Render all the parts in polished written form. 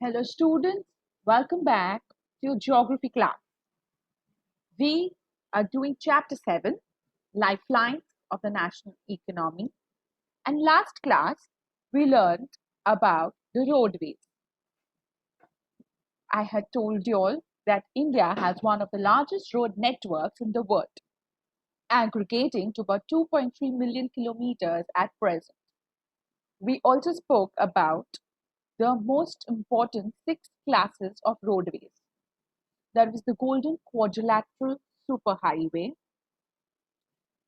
Hello students, welcome back to Geography class. We are doing chapter 7, Lifelines of the National Economy. And last class, we learned about the roadways. I had told you all that India has one of the largest road networks in the world, aggregating to about 2.3 million kilometers at present. We also spoke about the most important 6 classes of roadways. There was the Golden Quadrilateral Superhighway,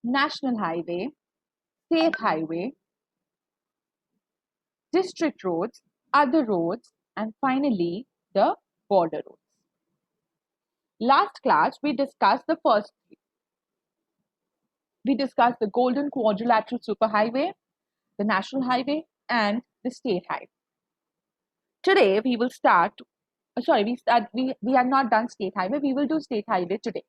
National Highway, State Highway, District Roads, Other Roads, and finally the Border Roads. Last class, we discussed the first 3. We discussed the Golden Quadrilateral Superhighway, the National Highway, and the State Highway. Today, we will start. We are not done State Highway. We will do State Highway today.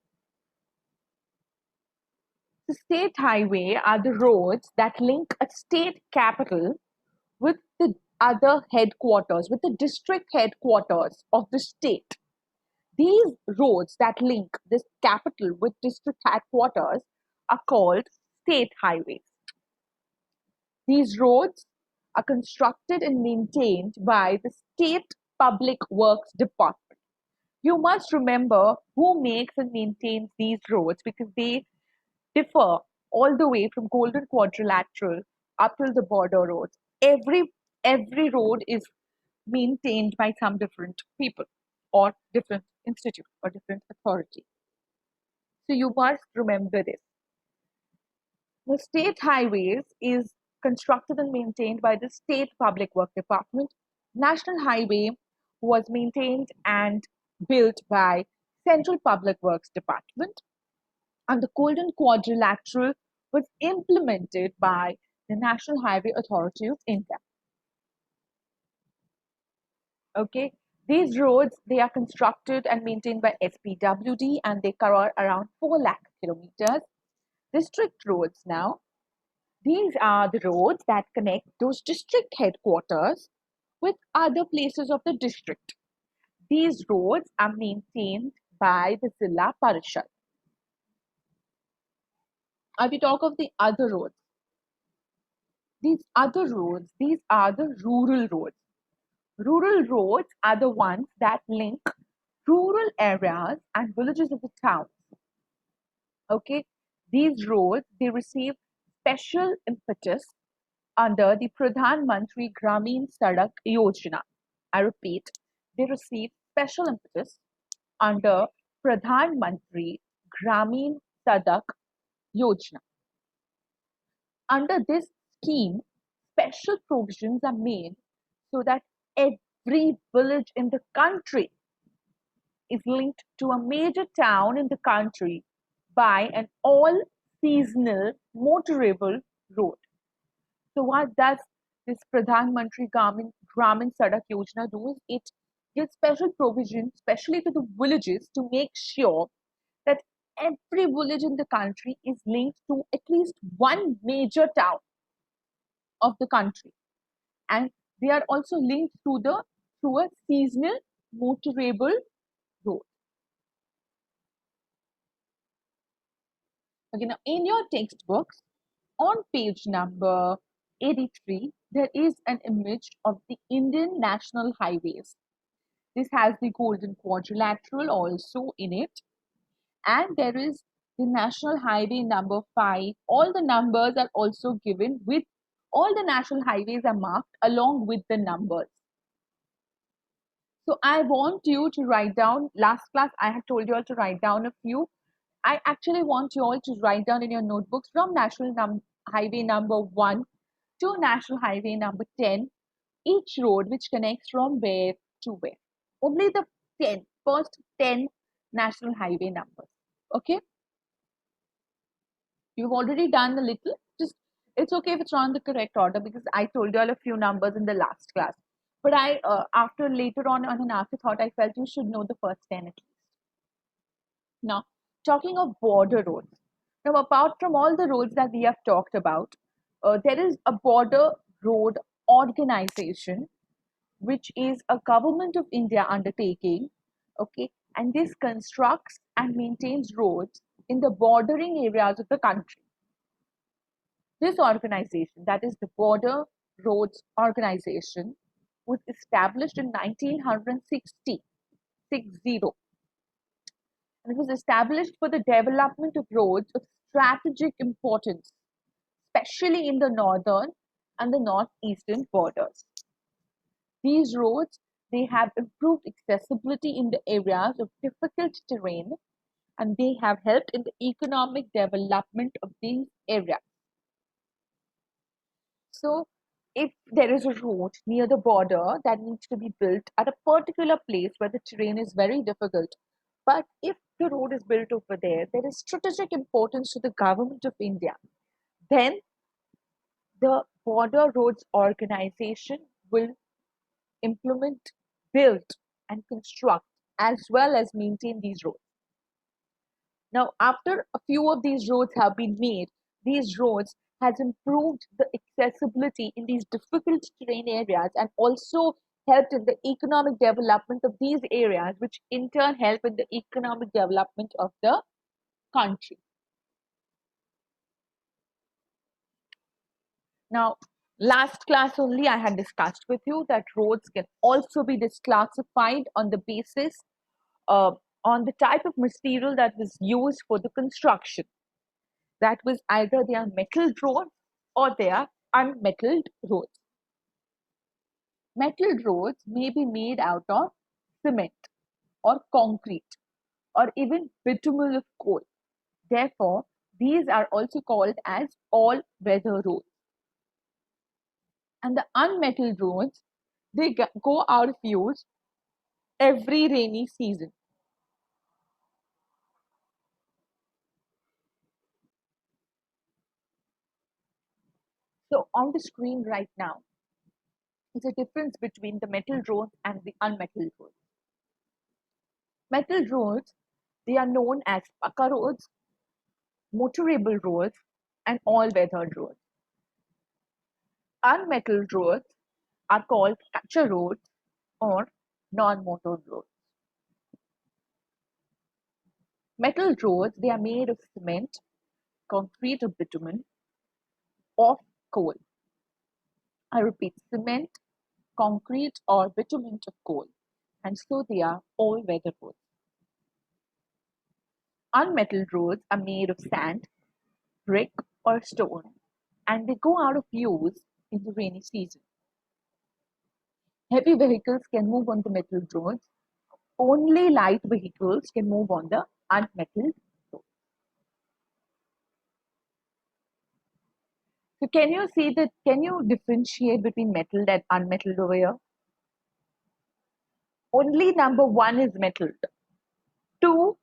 The state highway are the roads that link a state capital with the other headquarters, with the district headquarters of the state. These roads that link this capital with district headquarters are called state highways. These roads are constructed and maintained by the State Public Works Department. You must remember who makes and maintains these roads because they differ all the way from Golden Quadrilateral up till the border roads. Every road is maintained by some different people or different institute or different authority. So you must remember this. The state highways is constructed and maintained by the State Public Works Department. National Highway was maintained and built by Central Public Works Department, and the Golden Quadrilateral was implemented by the National Highway Authority of India. Okay, these roads, they are constructed and maintained by SPWD and they cover around 4 lakh kilometers. District roads now, these are the roads that connect those district headquarters with other places of the district. These roads are maintained by the Zilla Parishad. If we talk of the other roads, these are the rural roads. Rural roads are the ones that link rural areas and villages of the towns. Okay, these roads, they receive special impetus under the Pradhan Mantri Gramin Sadak Yojana. I repeat, they receive special impetus under Pradhan Mantri Gramin Sadak Yojana. Under this scheme, special provisions are made so that every village in the country is linked to a major town in the country by an all-seasonal motorable road. So what does this Pradhan Mantri Gramin Sadak Yojana do is it gives special provision, especially to the villages, to make sure that every village in the country is linked to at least one major town of the country, and they are also linked to a seasonal motorable road. Okay, now in your textbooks on page number 83, there is an image of the Indian National Highways. This has the Golden Quadrilateral also in it, and there is the National Highway number 5. All the numbers are also given with all the national highways are marked along with the numbers. So I want you to write down, last class I had told you all to write down a few. I actually want you all to write down in your notebooks from National Highway number 1 to National Highway number 10, each road which connects from where to where. Only the first 10 National Highway numbers. Okay? You've already done a little. Just it's okay if it's not in the correct order because I told you all a few numbers in the last class. But I, after later on an afterthought, I felt you should know the first 10 at least. Now, talking of border roads. Now, apart from all the roads that we have talked about, there is a border road organization which is a government of India undertaking, okay, and this constructs and maintains roads in the bordering areas of the country. This organization, that is the Border Roads Organization, was established in 1960, and it was established for the development of roads of strategic importance, especially in the northern and the northeastern borders. These roads, they have improved accessibility in the areas of difficult terrain, and they have helped in the economic development of these areas. So, if there is a road near the border that needs to be built at a particular place where the terrain is very difficult, but if the road is built over there, there is strategic importance to the government of India, then the Border Roads Organization will implement, build, and construct as well as maintain these roads. Now, after a few of these roads have been made, these roads has improved the accessibility in these difficult terrain areas and also helped in the economic development of these areas, which in turn help in the economic development of the country. Now, last class only I had discussed with you that roads can also be disclassified on the basis uh, on the type of material that was used for the construction. That was either they are metalled roads or they are unmetalled roads. Metalled roads may be made out of cement or concrete or even bitumen of coal. Therefore, these are also called as all-weather roads. And the unmetalled roads, they go out of use every rainy season. So on the screen right now is a difference between the metal roads and the unmetalled roads. Metal roads, they are known as Paka roads, motorable roads, and all-weather roads. Unmetalled roads are called Kacha roads or non-motor roads. Metal roads, they are made of cement, concrete or bitumen, or coal. I repeat, cement, concrete or bitumen of coal, and so they are all-weather roads. Unmetalled roads are made of sand, brick, or stone, and they go out of use in the rainy season. Heavy vehicles can move on the metalled roads. Only light vehicles can move on the unmetalled roads. So can you see that? Can you differentiate between metalled and unmetalled over here? Only number one is metalled. Two,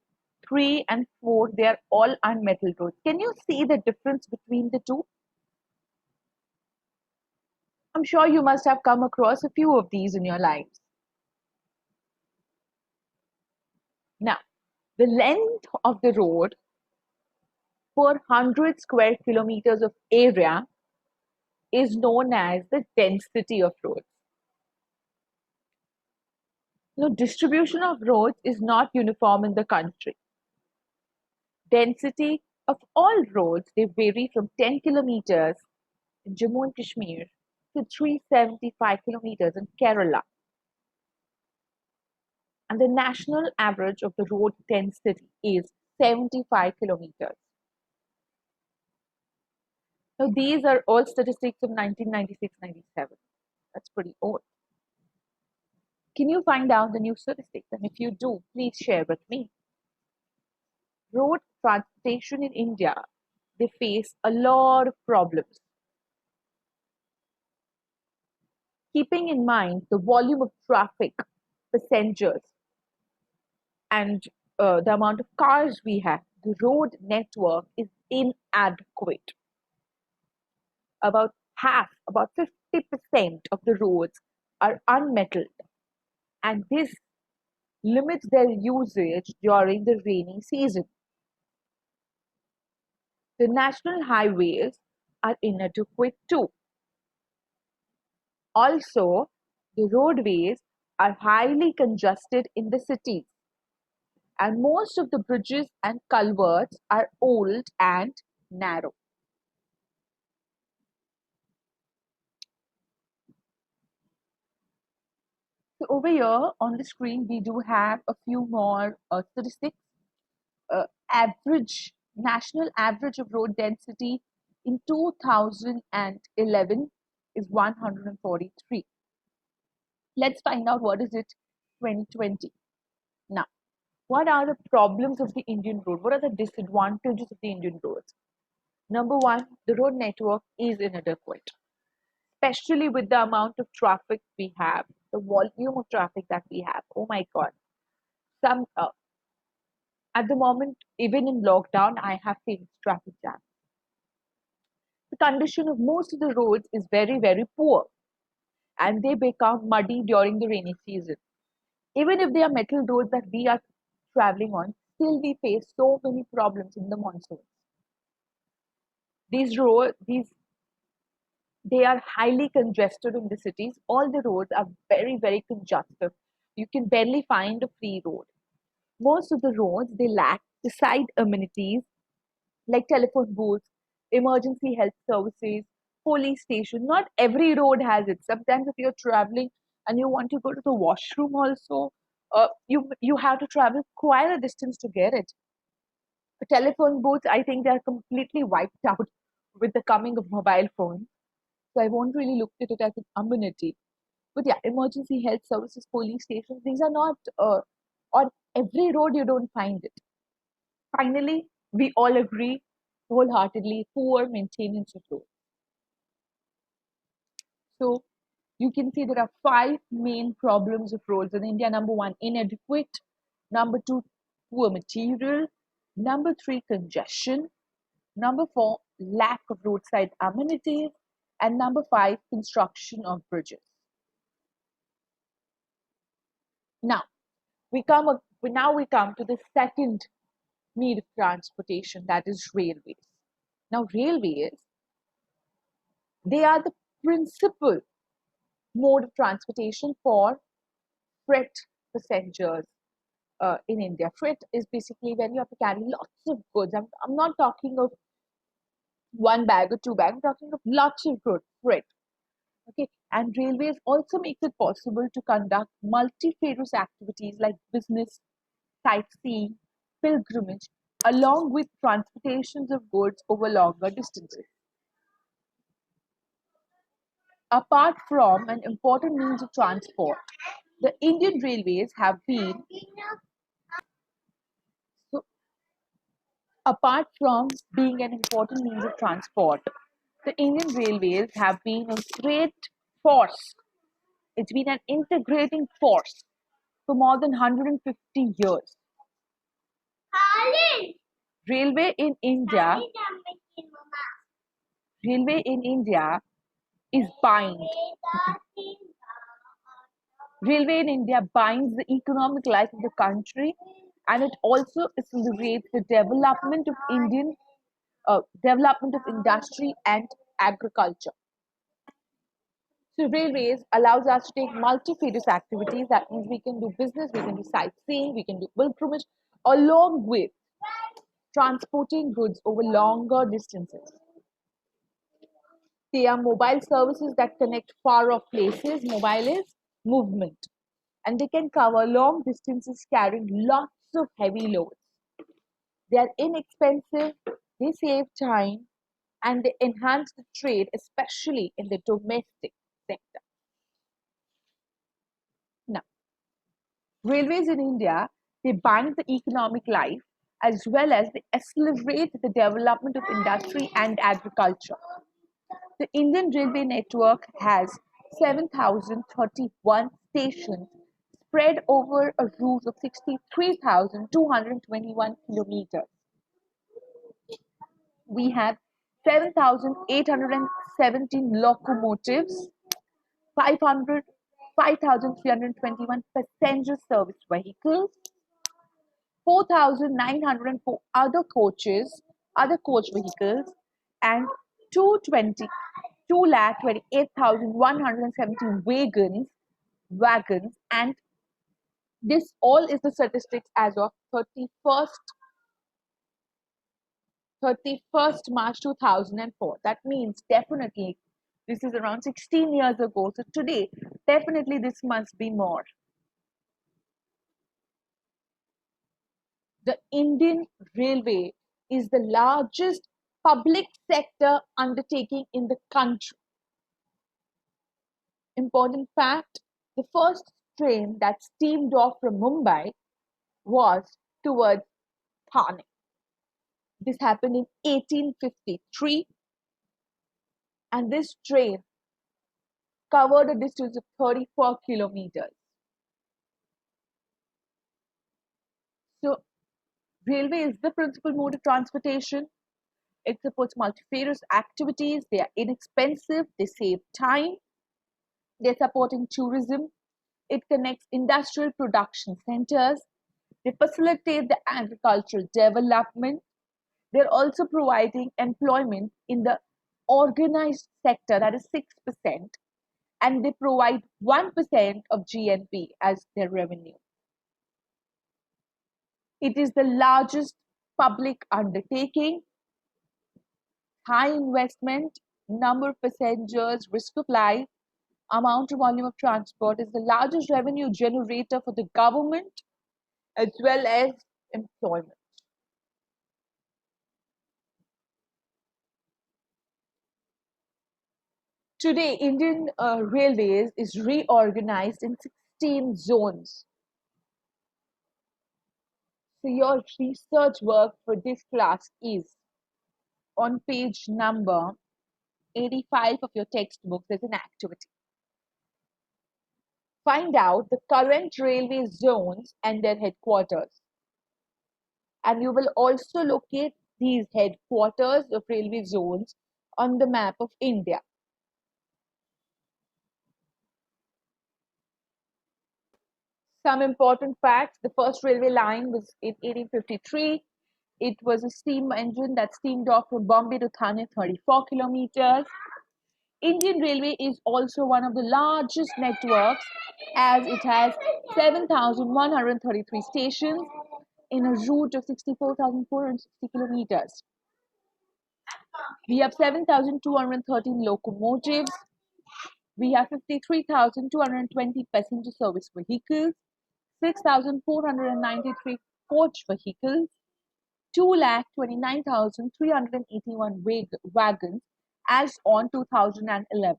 three, and four, they are all unmetalled roads. Can you see the difference between the two? I'm sure you must have come across a few of these in your lives. Now, the length of the road per 100 square kilometers of area is known as the density of roads. Now, distribution of roads is not uniform in the country. Density of all roads, they vary from 10 kilometers in Jammu and Kashmir to 375 kilometers in Kerala. And the national average of the road density is 75 kilometers. Now, these are all statistics of 1996-97. That's pretty old. Can you find out the new statistics? And if you do, please share with me. Road transportation in India, they face a lot of problems. Keeping in mind the volume of traffic, passengers, and the amount of cars we have, the road network is inadequate. About half, about 50% of the roads are unmetalled, and this limits their usage during the rainy season. The national highways are inadequate too. Also, The roadways are highly congested in the cities, and most of the bridges and culverts are old and narrow. So over here on the screen, we do have a few more statistics. Average national average of road density in 2011 is 143. Let's find out what is it 2020. Now, what are the problems of the Indian road? What are the disadvantages of the Indian roads? Number one, the road network is inadequate, especially with the amount of traffic we have, the volume of traffic that we have. Oh my God. Some At the moment, even in lockdown, I have faced traffic jam. The condition of most of the roads is very, very poor, and they become muddy during the rainy season. Even if they are metal roads that we are traveling on, still we face so many problems in the monsoons. These they are highly congested in the cities. All the roads are very, very congested. You can barely find a free road. Most of the roads they lack the side amenities like telephone booths, emergency health services, police station. Not every road has it. Sometimes if you're traveling and you want to go to the washroom also, you have to travel quite a distance to get it. The telephone booths, I think they are completely wiped out with the coming of mobile phones. So I won't really look at it as an amenity. But yeah, emergency health services, police stations, these are not on every road you don't find it. Finally, we all agree wholeheartedly poor maintenance of roads. So you can see there are five main problems of roads in India. Number one, inadequate. Number two, poor material. Number three, congestion. Number four, lack of roadside amenities. And number five, construction of bridges. Now we come to the second mode of transportation, that is railways. Now railways, they are the principal mode of transportation for freight passengers in India. Freight is basically when you have to carry lots of goods. I'm not talking of one bag or two bags. I'm talking of lots of goods, freight. Okay, and railways also makes it possible to conduct multifarious activities like business, sightseeing, pilgrimage, along with transportations of goods over longer distances. Apart from an important means of transport, the Indian railways have been so apart from being an important means of transport, the Indian railways have been a great force. It's been an integrating force for more than 150 years. Railway in India, railway in India is bind. Railway in India binds the economic life of the country, and it also accelerates the development of industry and agriculture. So railways allows us to take multifarious activities. That means we can do business, we can do sightseeing, we can do pilgrimage, along with transporting goods over longer distances. They are mobile services that connect far off places. Mobile is movement. And they can cover long distances carrying lots of heavy loads. They are inexpensive, they save time, and they enhance the trade, especially in the domestic sector. Now, railways in India, they bind the economic life as well as they accelerate the development of industry and agriculture. The Indian railway network has 7,031 stations spread over a route of 63,221 kilometers. We have 7,817 locomotives, 5,321 passenger service vehicles, 4,904 other coach vehicles, and 220, 2,28,170 wagons wagons, and this all is the statistics as of 31st March 2004. That means definitely this is around 16 years ago. So today, definitely this must be more. The Indian Railway is the largest public sector undertaking in the country. Important fact, the first train that steamed off from Mumbai was towards Thane. This happened in 1853, and this train covered a distance of 34 kilometers. So, railway is the principal mode of transportation. It supports multifarious activities. They are inexpensive. They save time. They're supporting tourism. It connects industrial production centers. They facilitate the agricultural development. They're also providing employment in the organized sector, that is 6%, and they provide 1% of GNP as their revenue. It is the largest public undertaking, high investment, number of passengers, risk of life, amount of volume of transport is the largest revenue generator for the government as well as employment. Today, Indian Railways is reorganized in 16 zones. So your research work for this class is on page number 85 of your textbook. There's an activity. Find out the current railway zones and their headquarters. And you will also locate these headquarters of railway zones on the map of India. Some important facts. The first railway line was in 1853. It was a steam engine that steamed off from Bombay to Thane, 34 kilometers. Indian Railway is also one of the largest networks as it has 7,133 stations in a route of 64,460 kilometers. We have 7,213 locomotives. We have 53,220 passenger service vehicles, 6,493 coach vehicles, 2,29,381 wagons as on 2011.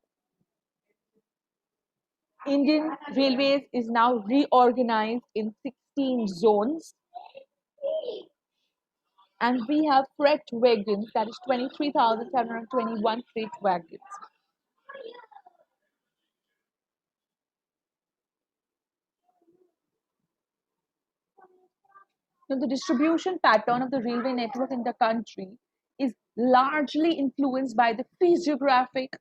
Indian Railways is now reorganized in 16 zones, and we have freight wagons, that is 23,721 freight wagons. Now, the distribution pattern of the railway network in the country is largely influenced by the physiographic,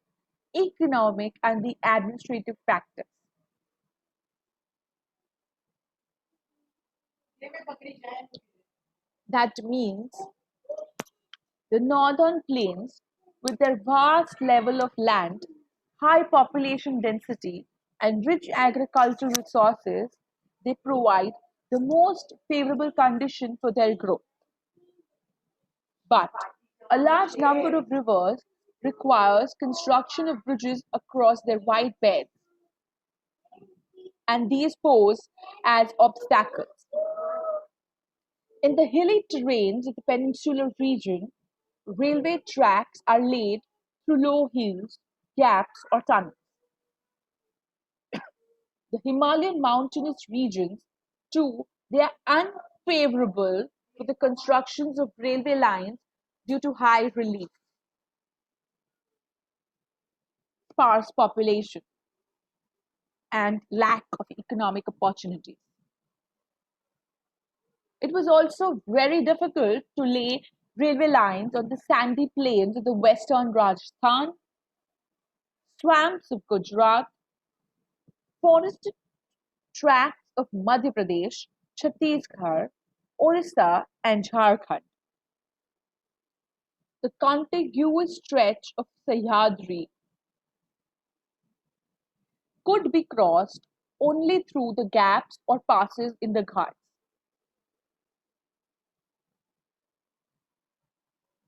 economic, and the administrative factors. That means the northern plains, with their vast level of land, high population density, and rich agricultural resources, they provide the most favorable condition for their growth. But a large number of rivers requires construction of bridges across their wide beds, and these pose as obstacles. In the hilly terrains of the peninsular region, railway tracks are laid through low hills, gaps, or tunnels. The Himalayan mountainous regions, too, they are unfavorable for the constructions of railway lines due to high relief, sparse population, and lack of economic opportunities. It was also very difficult to lay railway lines on the sandy plains of the western Rajasthan, swamps of Gujarat, forested tracts of Madhya Pradesh, Chhattisgarh, Orissa, and Jharkhand. The contiguous stretch of Sahyadri could be crossed only through the gaps or passes in the ghats.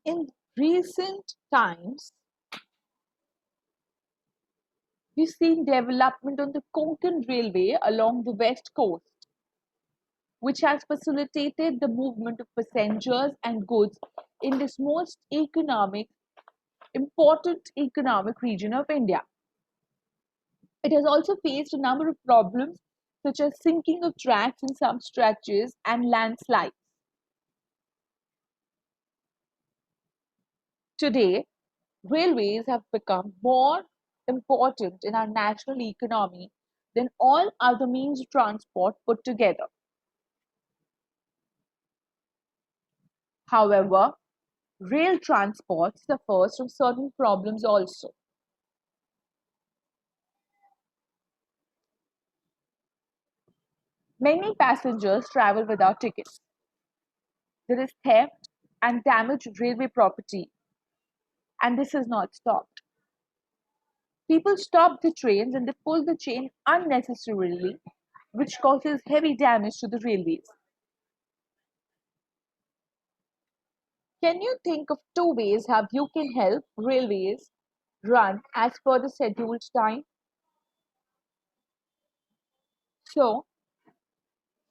In recent times, we've seen development on the Konkan Railway along the west coast, which has facilitated the movement of passengers and goods in this most important economic region of India. It has also faced a number of problems such as sinking of tracks in some stretches and landslides. Today, railways have become more important in our national economy than all other means of transport put together. However, rail transport suffers from certain problems also. Many passengers travel without tickets. There is theft and damage of railway property, and this has not stopped. People stop the trains and they pull the chain unnecessarily, which causes heavy damage to the railways. Can you think of two ways how you can help railways run as per the scheduled time? So,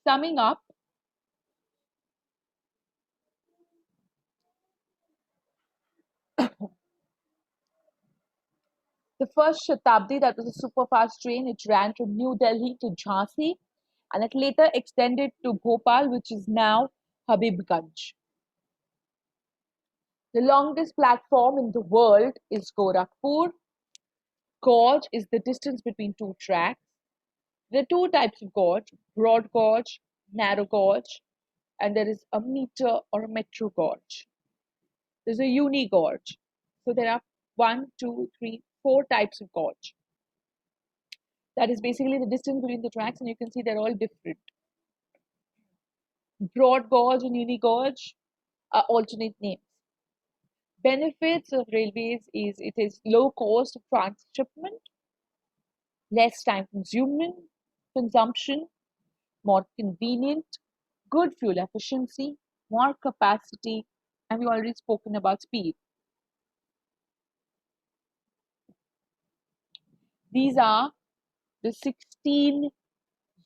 summing up, the first Shatabdi, that was a super fast train, it ran from New Delhi to Jhansi and it later extended to Bhopal, which is now Habibganj. The longest platform in the world is Gorakhpur. Gauge is the distance between two tracks. There are two types of gauge: broad gauge, narrow gauge, and there is a meter or a metro gauge. There's a uni gauge. So there are one, two, three, four types of gauge. That is basically the distance between the tracks, and you can see they're all different. Broad gauge and uni gauge are alternate names. Benefits of railways is it is low cost of transshipment, less time consumption, more convenient, good fuel efficiency, more capacity, and we already spoken about speed. These are the 16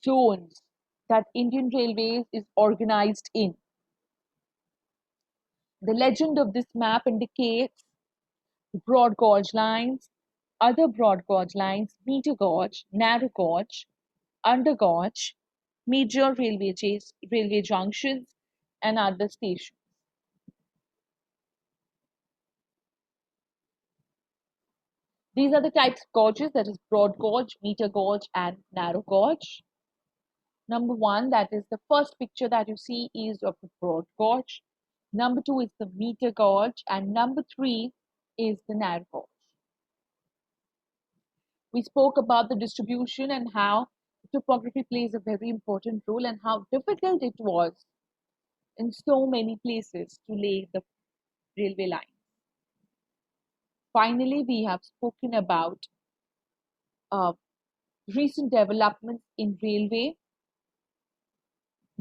zones that Indian Railways is organized in. The legend of this map indicates broad gauge lines, other broad gauge lines, meter gauge, narrow gauge, under gauge, major railway junctions, and other stations. These are the types of gauges, that is broad gauge, meter gauge, and narrow gauge. Number one, that is the first picture that you see is of the broad gauge. Number two is the meter gauge, and number three is the narrow gauge. We spoke about the distribution and how topography plays a very important role and how difficult it was in so many places to lay the railway line. Finally, we have spoken about uh, recent developments in railway.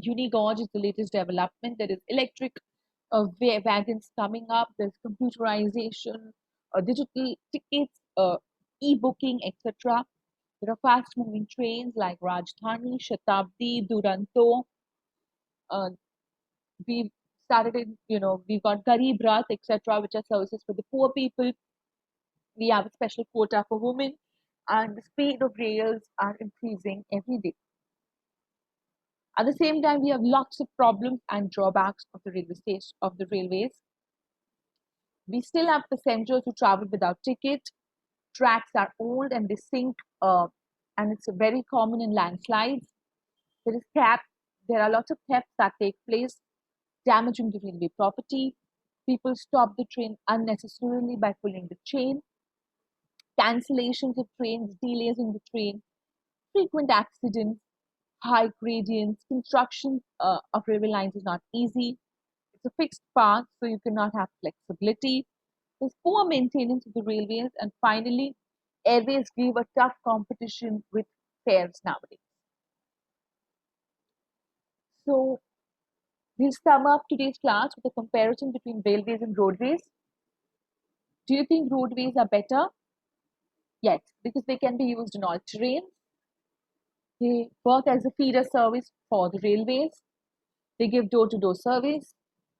Unigauge is the latest development. There is electric wagons coming up. There's computerization, digital tickets, e-booking, etc. There are fast-moving trains like Rajdhani, Shatabdi, Duranto. Uh, we've we've got Garib Rath, etc., which are services for the poor people. We have a special quota for women, and the speed of rails are increasing every day. At the same time, we have lots of problems and drawbacks of the railways. We still have passengers who travel without ticket. Tracks are old and they sink, and it's very common in landslides. There is theft. There are lots of thefts that take place, damaging the railway property. People stop the train unnecessarily by pulling the chain. Cancellations of trains, delays in the train, frequent accidents, high gradients. Construction of railway lines is not easy. It's a fixed path, so you cannot have flexibility. There's poor maintenance of the railways, and finally, airways give a tough competition with fares nowadays. So we'll sum up today's class with a comparison between railways and roadways. Do you think roadways are better? Yes, because they can be used in all terrains. They work as a feeder service for the railways. They give door-to-door service.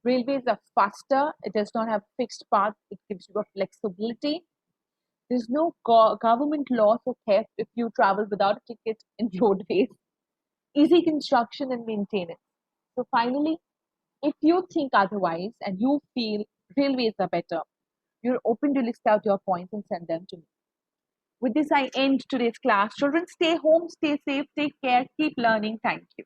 Railways are faster. It does not have fixed path. It gives you a flexibility. There's no government loss or theft if you travel without a ticket in roadways. Easy construction and maintenance. So finally, if you think otherwise and you feel railways are better, you're open to list out your points and send them to me. With this, I end today's class. Children, stay home, stay safe, take care, keep learning. Thank you.